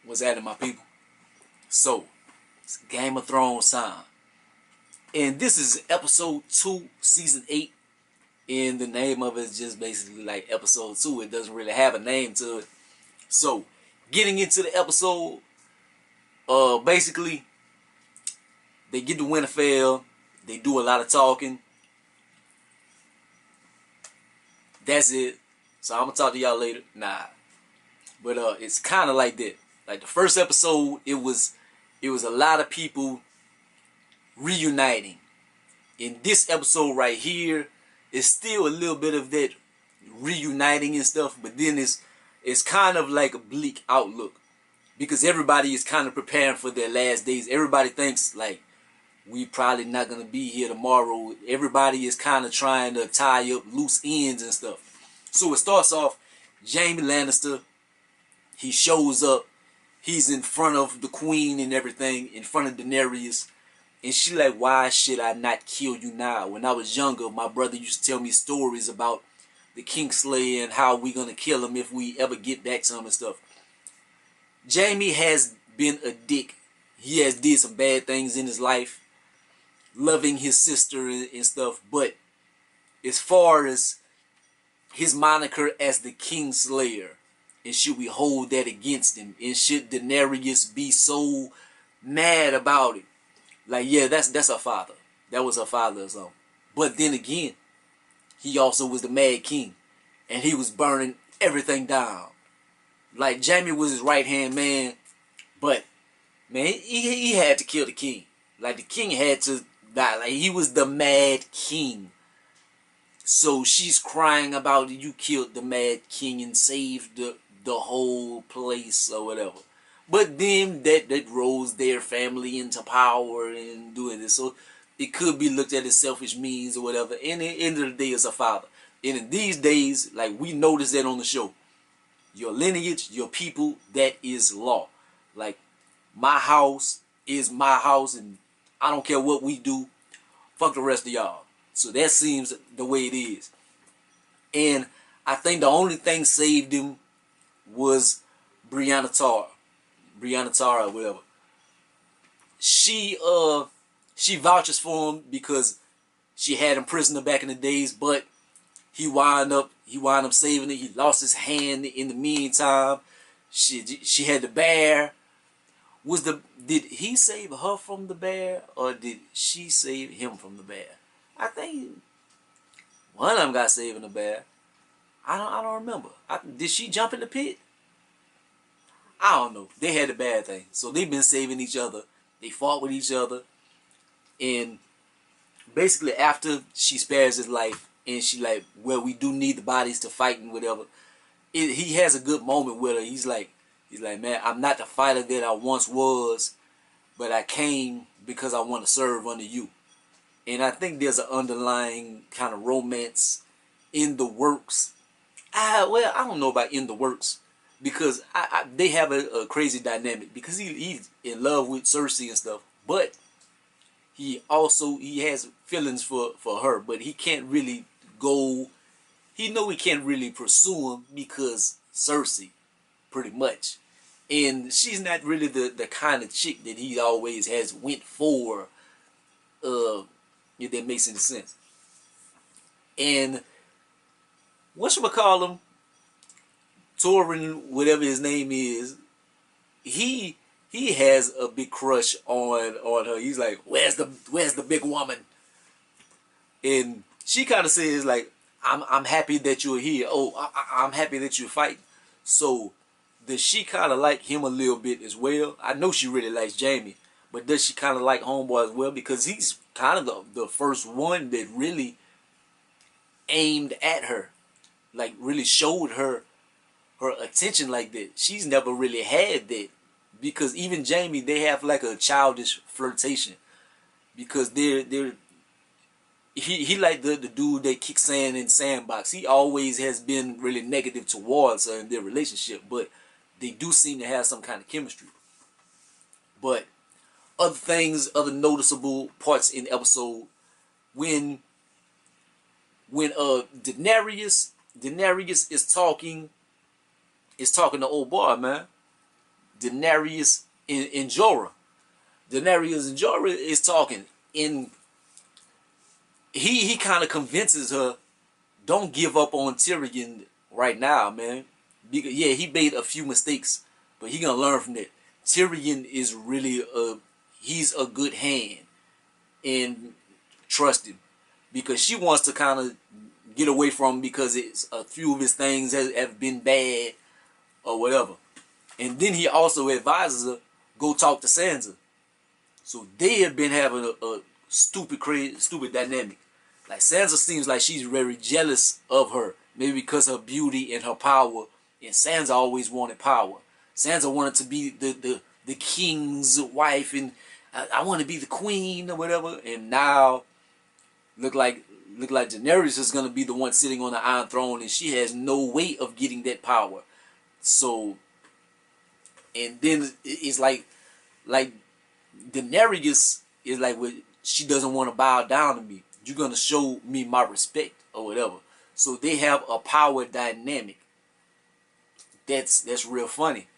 What's happening, my people? So, it's Game of Thrones time. And this is episode 2, season 8. And the name of it is just basically like episode 2. It doesn't really have a name to it. So, getting into the episode, basically, they get to Winterfell. They do a lot of talking. That's it. So, I'm going to talk to y'all later. Nah. But it's kind of like that. Like the first episode, it was a lot of people reuniting. In this episode right here, it's still a little bit of that reuniting and stuff, but then it's kind of like a bleak outlook because everybody is kind of preparing for their last days. Everybody thinks like we probably not gonna be here tomorrow. Everybody is kind of trying to tie up loose ends and stuff. So it starts off, Jaime Lannister, he shows up, he's in front of the queen and everything, in front of Daenerys. And she like, why should I not kill you now? When I was younger, my brother used to tell me stories about the Kingslayer and how we gonna kill him if we ever get back to him and stuff. Jaime has been a dick. He has did some bad things in his life, loving his sister and stuff. But as far as his moniker as the Kingslayer, and should we hold that against him? And should Daenerys be so mad about it? Like, yeah, that's her father. That was her father or something. But then again, he also was the Mad King. And he was burning everything down. Like, Jaime was his right-hand man. But, man, he had to kill the king. Like, the king had to die. Like, he was the Mad King. So she's crying about you killed the Mad King and saved the whole place or whatever. But then that rose their family into power and doing this. So it could be looked at as selfish means or whatever. And at the end of the day, it's a father. And in these days, like we noticed that on the show, your lineage, your people, that is law. Like my house is my house and I don't care what we do. Fuck the rest of y'all. So that seems the way it is. And I think the only thing saved him was Brianna Tara, whatever. She vouches for him because she had him prisoner back in the days, but he wound up saving it. He lost his hand in the meantime. She had the bear. Did he save her from the bear or did she save him from the bear? I think one of them got saved in the bear. I don't remember. Did she jump in the pit? I don't know. They had a bad thing. So they've been saving each other. They fought with each other. And basically after she spares his life and she like, well, we do need the bodies to fight and whatever. He has a good moment with her. He's like, man, I'm not the fighter that I once was, but I came because I want to serve under you. And I think there's an underlying kind of romance in the works. Well, I don't know about in the works. Because they have a crazy dynamic. Because he's in love with Cersei and stuff. But he has feelings for her. But he can't really go. He can't really pursue him because Cersei. Pretty much. And she's not really the kind of chick that he always has went for. If that makes any sense. And whatchamacallem, Torrin, whatever his name is, he has a big crush on her. He's like, where's the big woman? And she kind of says like, I'm happy that you're here. Oh, I'm happy that you're fighting. So does she kind of like him a little bit as well? I know she really likes Jaime, but does she kind of like Homeboy as well? Because he's kind of the first one that really aimed at her, like really showed her attention like that. She's never really had that. Because even Jaime, they have like a childish flirtation. Because he like the dude that kicks sand in sandbox. He always has been really negative towards her in their relationship. But they do seem to have some kind of chemistry. But other noticeable parts in the episode, when Daenerys is talking to old boy, man. Daenerys and Jorah. Daenerys and Jorah is talking, and he kind of convinces her, don't give up on Tyrion right now, man. Because, yeah, he made a few mistakes, but he gonna learn from that. Tyrion is really he's a good hand, and trust him, because she wants to kind of get away from him because it's a few of his things have been bad or whatever. And then he also advises her, go talk to Sansa. So they have been having a stupid, crazy, stupid dynamic. Like, Sansa seems like she's very jealous of her, maybe because of her beauty and her power. And Sansa always wanted power. Sansa wanted to be the king's wife, and I want to be the queen or whatever. And now look like Daenerys is gonna be the one sitting on the Iron Throne, and she has no way of getting that power. So, and then it's like Daenerys is like, well, she doesn't want to bow down to me. You're gonna show me my respect or whatever. So they have a power dynamic. That's real funny.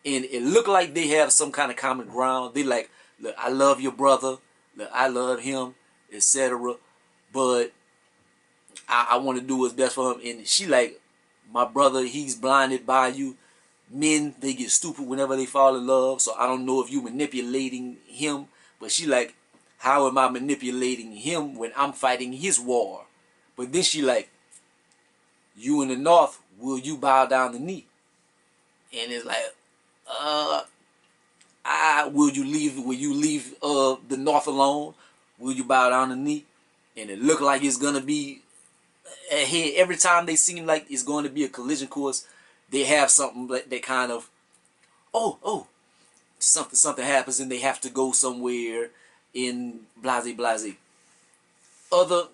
And it looked like they have some kind of common ground. They like, look, I love your brother. Look, I love him, etc. But I want to do what's best for him. And she like, my brother, he's blinded by you. Men, they get stupid whenever they fall in love. So I don't know if you manipulating him. But she like, how am I manipulating him when I'm fighting his war? But then she like, you in the North, will you bow down the knee? And it's like, will you leave the North alone? Will you bow down the knee? And it looked like it's gonna be ahead. Every time they seem like it's going to be a collision course, they have something that kind of, something happens and they have to go somewhere in blase. Other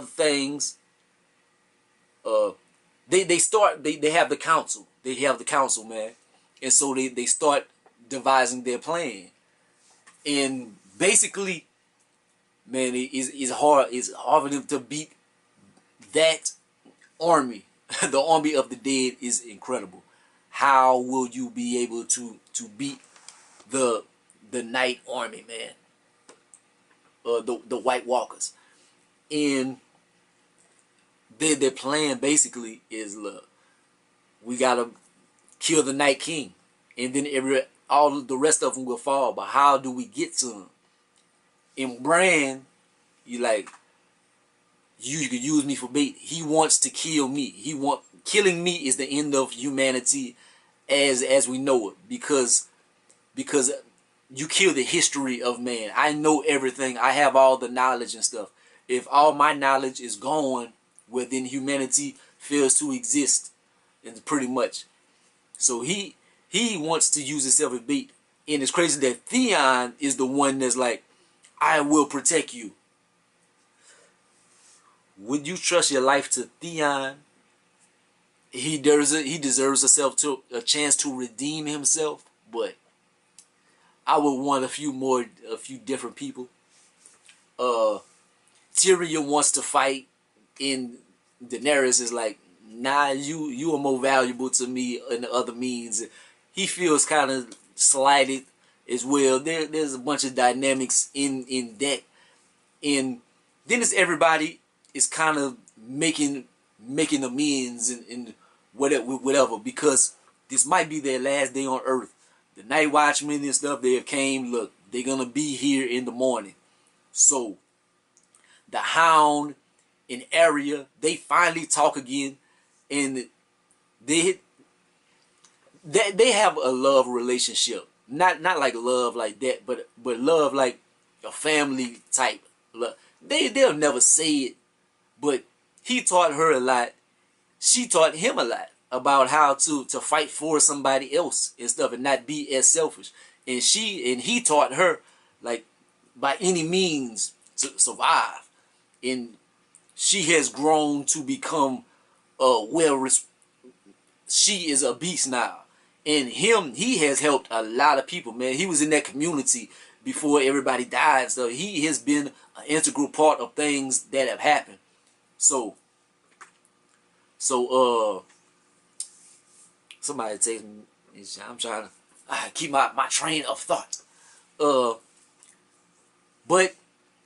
things, they have the council. They have the council, man. And so they start devising their plan. And basically, man, it's hard for them to beat that army. The army of the dead is incredible. How will you be able to beat the Night Army, man? The White Walkers. And their plan basically is, look, we gotta kill the Night King, and then all the rest of them will fall. But how do we get to him? In Bran, you like, you could use me for bait. He wants to kill me. Killing me is the end of humanity as we know it, because you kill the history of man. I know everything. I have all the knowledge and stuff. If all my knowledge is gone, well, then humanity fails to exist, and pretty much. So he wants to use himself as bait. And it's crazy that Theon is the one that's like, I will protect you. Would you trust your life to Theon? He deserves a chance to redeem himself, but I would want a few different people. Tyrion wants to fight, and Daenerys is like, nah, you are more valuable to me in the other means. He feels kind of slighted as well. There's a bunch of dynamics in that, and then it's everybody is kind of making amends and whatever, because this might be their last day on Earth. The Night Watchmen and stuff, they have came. Look, they're gonna be here in the morning. So the Hound and Arya, they finally talk again, and they have a love relationship. Not like love like that, but love like a family type love. They'll never say it, but he taught her a lot. She taught him a lot about how to fight for somebody else and stuff, and not be as selfish. And he taught her, like, by any means to survive. And she has grown to become she is a beast now. And he has helped a lot of people, man. He was in that community before everybody died, so he has been an integral part of things that have happened. So somebody takes me. I'm trying to keep my train of thought. But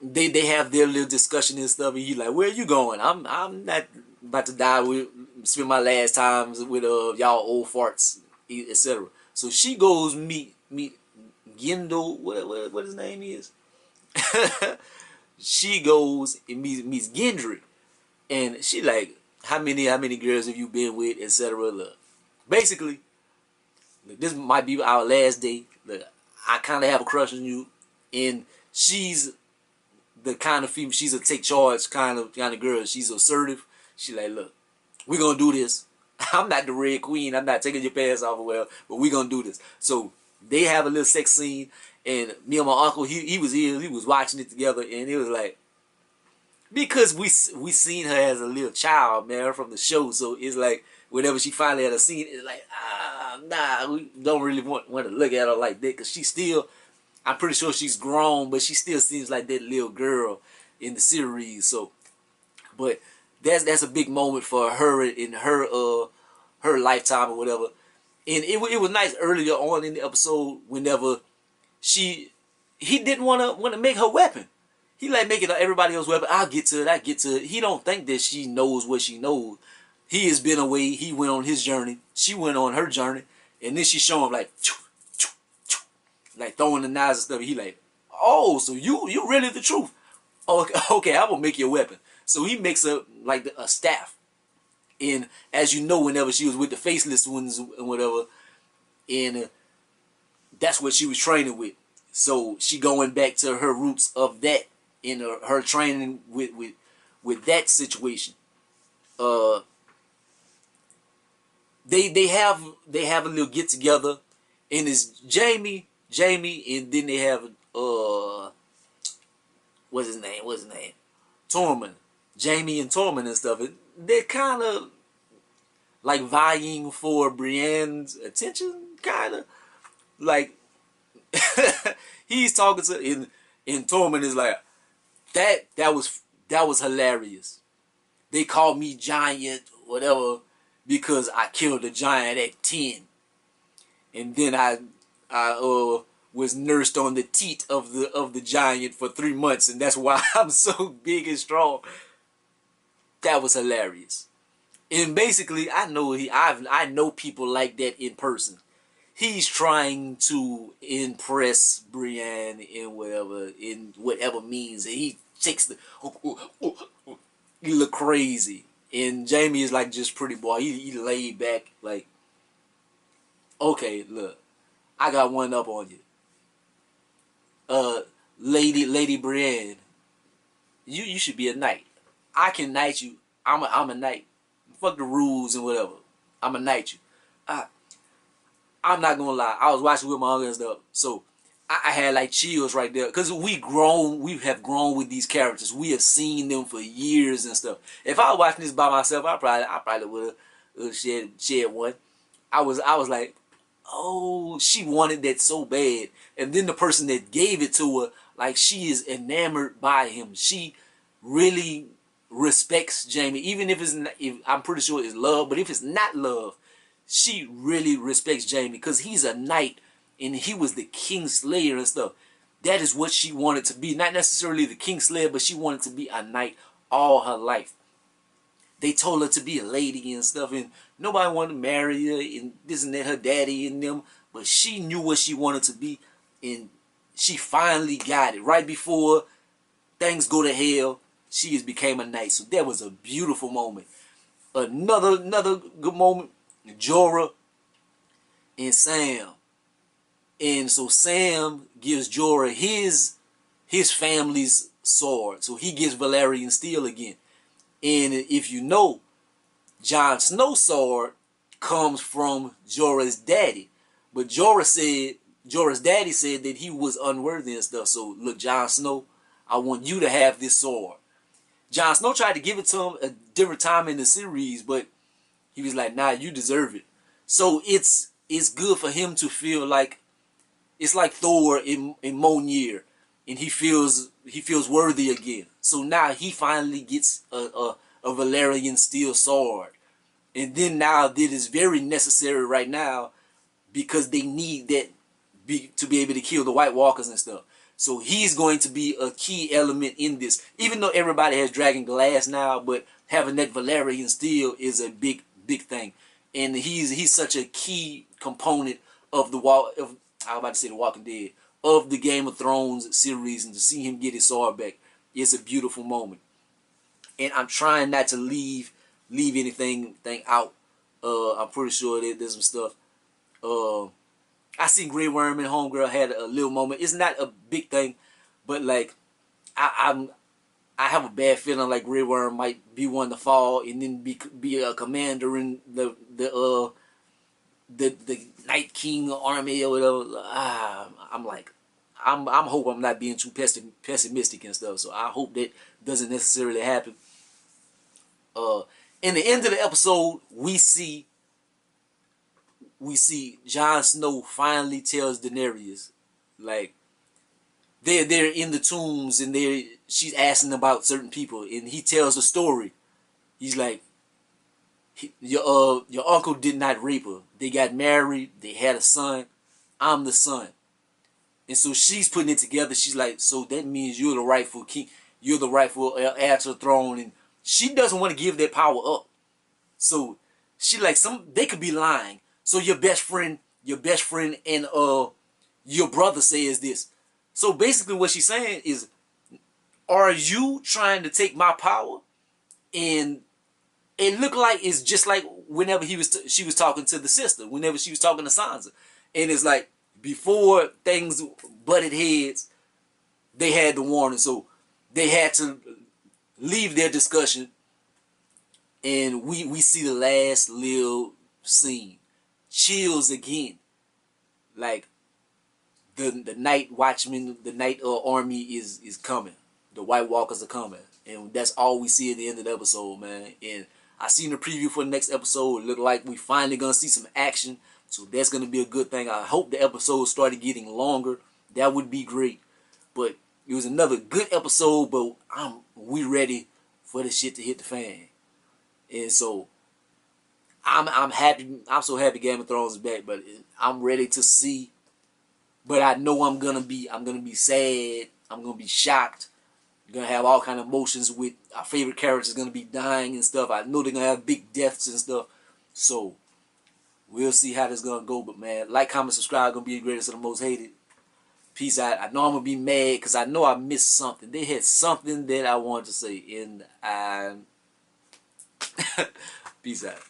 they have their little discussion and stuff, and he like, where you going? I'm not about to die with spend my last times with y'all old farts, etc. So she goes meet Gendo, what his name is. She goes and meets Gendry, and she like, how many girls have you been with, etc. Look, basically, look, this might be our last day. Look, I kind of have a crush on you, and she's the kind of female. She's a take charge kind of girl. She's assertive. She like, look, we're gonna do this. I'm not the Red Queen. I'm not taking your pants off, well, but we're gonna do this. So they have a little sex scene, and me and my uncle, he was here. He was watching it together, and it was like, because we seen her as a little child, man, from the show. So it's like whenever she finally had a scene, it's like, nah, we don't really want to look at her like that, because she's still, I'm pretty sure she's grown, but she still seems like that little girl in the series. So, but that's a big moment for her in her lifetime or whatever. And it was nice earlier on in the episode whenever he didn't want to make her weapon. He like making everybody else weapon. I'll get to it. He don't think that she knows what she knows. He has been away. He went on his journey. She went on her journey, and then she show him like throwing the knives and stuff. He like, oh, so you really the truth? Okay, I'm gonna make you a weapon. So he makes a staff. And as you know, whenever she was with the faceless ones and whatever, and that's what she was training with. So she going back to her roots of that in her training with that situation. They have a little get together, and it's Jamie, and then they have what's his name? Tormund. Jamie and Tormund and stuff. They're kind of like vying for Brienne's attention, kind of like he's talking to, and Tormund is like, that was hilarious. They called me giant, whatever, because I killed a giant at 10, and then I was nursed on the teat of the giant for 3 months, and that's why I'm so big and strong. That was hilarious. And basically, I know people like that in person. He's trying to impress Brienne in whatever means, and he takes the he look crazy. And Jamie is like just pretty boy. He laid back like, okay, look, I got one up on you. Lady Brienne, you should be a knight. I can knight you. I'm a knight. Fuck the rules and whatever. I'm a knight you. I'm not gonna lie. I was watching with my uncle and stuff, so I had like chills right there, because we have grown with these characters. We have seen them for years and stuff. If I was watching this by myself, I probably would have shed one. I was like, oh, she wanted that so bad, and then the person that gave it to her, like, she is enamored by him. She really respects Jamie, even if I'm pretty sure it's love, but if it's not love, she really respects Jamie because he's a knight and he was the King Slayer and stuff. That is what she wanted to be. Not necessarily the King Slayer, but she wanted to be a knight all her life. They told her to be a lady and stuff, and nobody wanted to marry her, and this and that, her daddy and them, but she knew what she wanted to be, and she finally got it. Right before things go to hell, she has became a knight. So that was a beautiful moment. Another good moment, Jorah and Sam. And so Sam gives Jorah his family's sword. So he gets Valyrian steel again. And if you know, Jon Snow's sword comes from Jorah's daddy. But Jorah's daddy said that he was unworthy and stuff. So look, Jon Snow, I want you to have this sword. Jon Snow tried to give it to him a different time in the series, but he was like, nah, you deserve it. So it's good for him to feel like, it's like Thor in Mjolnir, and he feels worthy again. So now he finally gets a Valyrian steel sword. And then now that is very necessary right now, because they need that to be able to kill the White Walkers and stuff. So he's going to be a key element in this. Even though everybody has Dragon Glass now, but having that Valyrian steel is a big thing. And he's such a key component of the I was about to say The Walking Dead, of the Game of Thrones series, and to see him get his sword back, it's a beautiful moment. And I'm trying not to leave anything out. I'm pretty sure that there's some stuff. I seen Grey Worm and Homegirl had a little moment. It's not a big thing, but like I have a bad feeling like Grey Worm might be one to fall and then be a commander in the Night King army or whatever. I'm hoping I'm not being too pessimistic and stuff. So I hope that doesn't necessarily happen. In the end of the episode, we see Jon Snow finally tells Daenerys, like, they're in the tombs and she's asking about certain people, and he tells a story. He's like, your uncle did not rape her. They got married. They had a son. I'm the son. And so she's putting it together. She's like, so that means you're the rightful king. You're the rightful heir to the throne. And she doesn't want to give that power up. So she like, they could be lying. So your best friend and your brother says this. So basically what she's saying is, are you trying to take my power? And it looked like it's just like whenever she was talking to the sister, whenever she was talking to Sansa. And it's like, before things butted heads, they had the warning. So they had to leave their discussion. And we see the last little scene. Chills again. Like, the Night Watchmen, the Night Army is coming. The White Walkers are coming. And that's all we see at the end of the episode, man. And I seen the preview for the next episode. It looked like we finally gonna see some action. So that's gonna be a good thing. I hope the episode started getting longer. That would be great. But it was another good episode, but we ready for the shit to hit the fan. And so I'm happy. I'm so happy Game of Thrones is back, but I'm ready to see. But I know I'm gonna be sad. I'm gonna be shocked. Gonna have all kind of emotions with our favorite characters gonna be dying and stuff. I know they're gonna have big deaths and stuff. So we'll see how this gonna go. But man, like, comment, subscribe. Gonna be the greatest of the most hated. Peace out. I know I'm gonna be mad because I know I missed something. They had something that I wanted to say, and peace out.